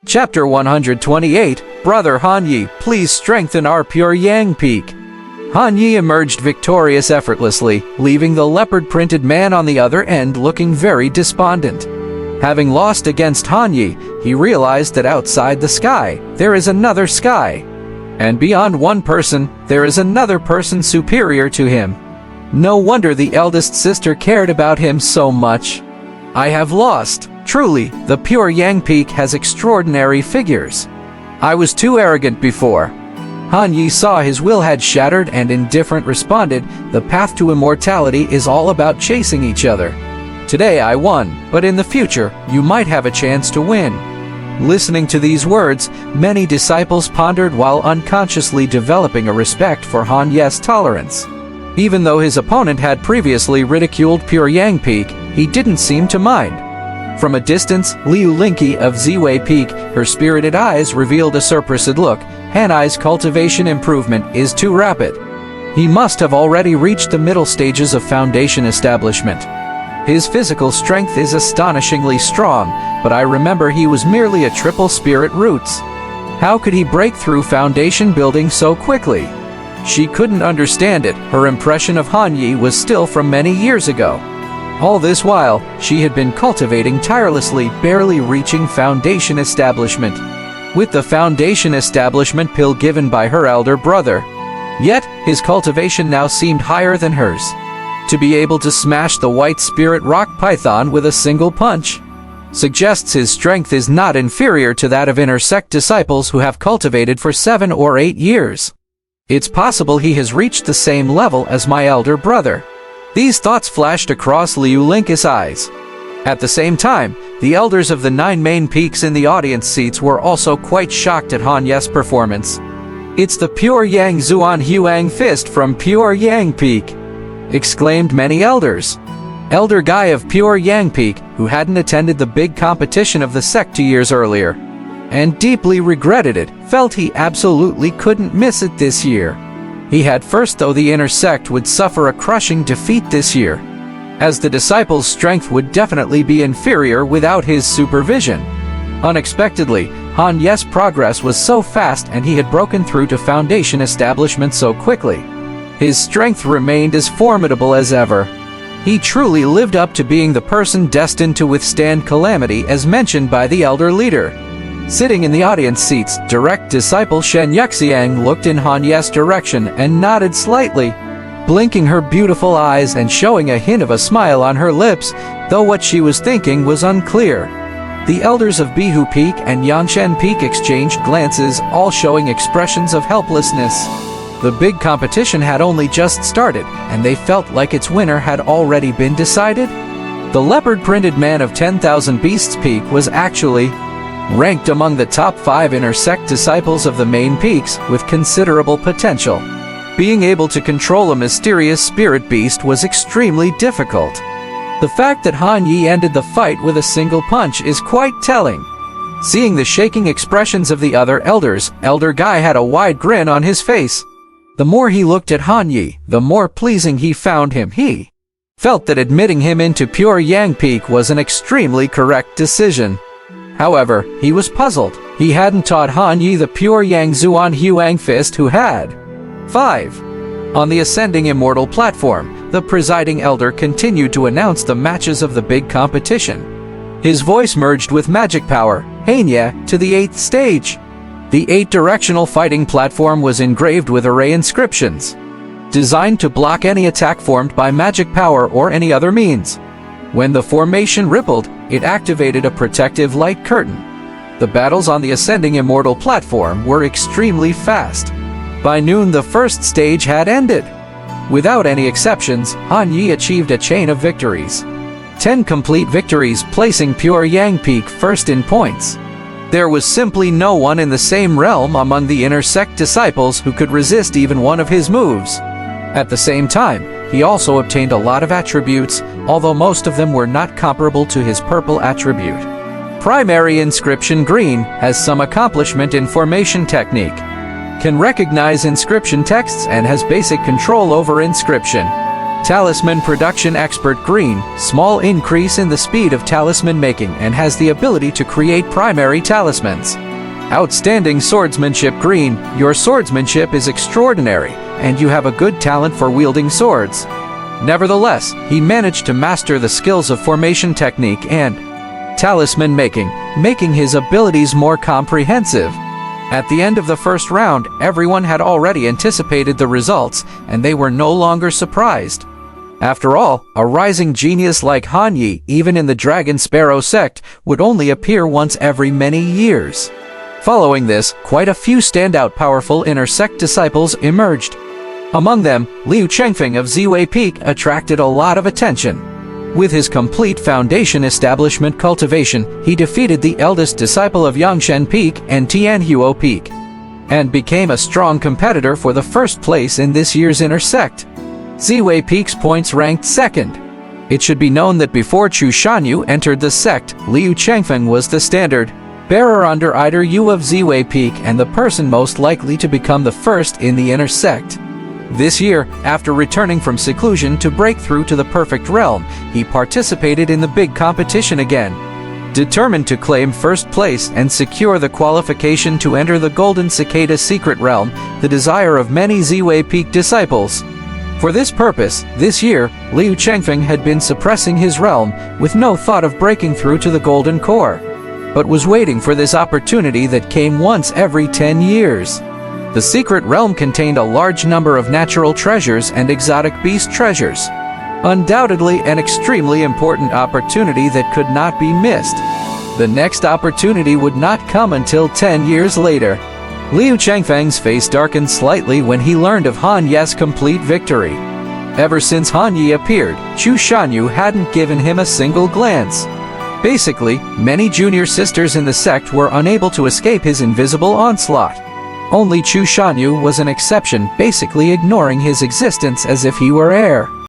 Chapter 128, Brother Han Yi, please strengthen our pure Yang peak. Han Yi emerged victorious effortlessly, leaving the leopard-printed man on the other end looking very despondent. Having lost against Han Yi, he realized that outside the sky, there is another sky. And beyond one person, there is another person superior to him. No wonder the eldest sister cared about him so much. I have lost. Truly, the pure Yang peak has extraordinary figures. I was too arrogant before. Han Yi saw his will had shattered and indifferent responded, the path to immortality is all about chasing each other. Today I won, but in the future, you might have a chance to win. Listening to these words, many disciples pondered while unconsciously developing a respect for Han Yi's tolerance. Even though his opponent had previously ridiculed pure Yang peak, he didn't seem to mind. From a distance, Liu Linki of Ziwei Peak, her spirited eyes revealed a surprised look. Han Yi's cultivation improvement is too rapid. He must have already reached the middle stages of foundation establishment. His physical strength is astonishingly strong, but I remember he was merely a triple spirit roots. How could he break through foundation building so quickly? She couldn't understand it. Her impression of Han Yi was still from many years ago. All this while, she had been cultivating tirelessly, barely reaching foundation establishment. With the foundation establishment pill given by her elder brother. Yet, his cultivation now seemed higher than hers. To be able to smash the white spirit rock python with a single punch suggests his strength is not inferior to that of inner sect disciples who have cultivated for 7 or 8 years. It's possible he has reached the same level as my elder brother. These thoughts flashed across Liu Linki's eyes. At the same time, the elders of the 9 main peaks in the audience seats were also quite shocked at Han Yi's performance. It's the pure Yang Zuan Huang fist from pure Yang Peak, exclaimed many elders. Elder Guy of pure Yang Peak, who hadn't attended the big competition of the sect 2 years earlier, and deeply regretted it, felt he absolutely couldn't miss it this year. He had first though the inner sect would suffer a crushing defeat this year, as the disciples' strength would definitely be inferior without his supervision. Unexpectedly, Han Yi's progress was so fast and he had broken through to foundation establishment so quickly. His strength remained as formidable as ever. He truly lived up to being the person destined to withstand calamity as mentioned by the elder leader. Sitting in the audience seats, direct disciple Shen Yuxiang looked in Han Yi's direction and nodded slightly, blinking her beautiful eyes and showing a hint of a smile on her lips, though what she was thinking was unclear. The elders of Bihu Peak and Yangshan Peak exchanged glances, all showing expressions of helplessness. The big competition had only just started, and they felt like its winner had already been decided. The leopard-printed man of 10,000 Beasts Peak was actually ranked among the top 5 inner sect disciples of the main peaks with considerable potential. Being able to control a mysterious spirit beast was extremely difficult. The fact that Han Yi ended the fight with a single punch is quite telling. Seeing the shaking expressions of the other elders, Elder Guy had a wide grin on his face. The more he looked at Han Yi, the more pleasing he found him. He felt that admitting him into pure Yang Peak was an extremely correct decision. However, he was puzzled. He hadn't taught Han Yi the pure Yang Zuan Huang fist who had. 5. On the ascending immortal platform, the presiding elder continued to announce the matches of the big competition. His voice merged with magic power, Hanya, to the 8th stage. The 8-directional fighting platform was engraved with array inscriptions, designed to block any attack formed by magic power or any other means. When the formation rippled, it activated a protective light curtain. The battles on the ascending immortal platform were extremely fast. By noon the first stage had ended. Without any exceptions, Han Yi achieved a chain of victories. 10 complete victories, placing pure Yang Peak first in points. There was simply no one in the same realm among the inner sect disciples who could resist even one of his moves. At the same time, he also obtained a lot of attributes, although most of them were not comparable to his purple attribute. Primary Inscription Green has some accomplishment in formation technique, can recognize inscription texts and has basic control over inscription. Talisman production expert green, small increase in the speed of talisman making and has the ability to create primary talismans. Outstanding swordsmanship green, your swordsmanship is extraordinary and you have a good talent for wielding swords. Nevertheless, he managed to master the skills of formation technique and talisman making, making his abilities more comprehensive. At the end of the first round, everyone had already anticipated the results and they were no longer surprised. After all, a rising genius like Han Yi, even in the Dragon Sparrow sect, would only appear once every many years. Following this, quite a few standout powerful inner sect disciples emerged. Among them, Liu Chengfeng of Ziwei Peak attracted a lot of attention. With his complete foundation establishment cultivation, he defeated the eldest disciple of Yangshen Peak and Tianhuo Peak, and became a strong competitor for the first place in this year's inner sect. Ziwei Peak's points ranked second. It should be known that before Chu Shanyu entered the sect, Liu Chengfeng was the standard bearer under either Yu of Ziwei Peak and the person most likely to become the first in the inner sect. This year, after returning from seclusion to break through to the perfect realm, he participated in the big competition again. Determined to claim first place and secure the qualification to enter the Golden Cicada secret realm, the desire of many Ziwei Peak disciples. For this purpose, this year, Liu Chengfeng had been suppressing his realm with no thought of breaking through to the Golden Core, but was waiting for this opportunity that came once every 10 years. The secret realm contained a large number of natural treasures and exotic beast treasures. Undoubtedly an extremely important opportunity that could not be missed. The next opportunity would not come until 10 years later. Liu Chengfeng's face darkened slightly when he learned of Han Ye's complete victory. Ever since Han Ye appeared, Chu Shanyu hadn't given him a single glance. Basically, many junior sisters in the sect were unable to escape his invisible onslaught. Only Chu Shanyu was an exception, basically ignoring his existence as if he were air.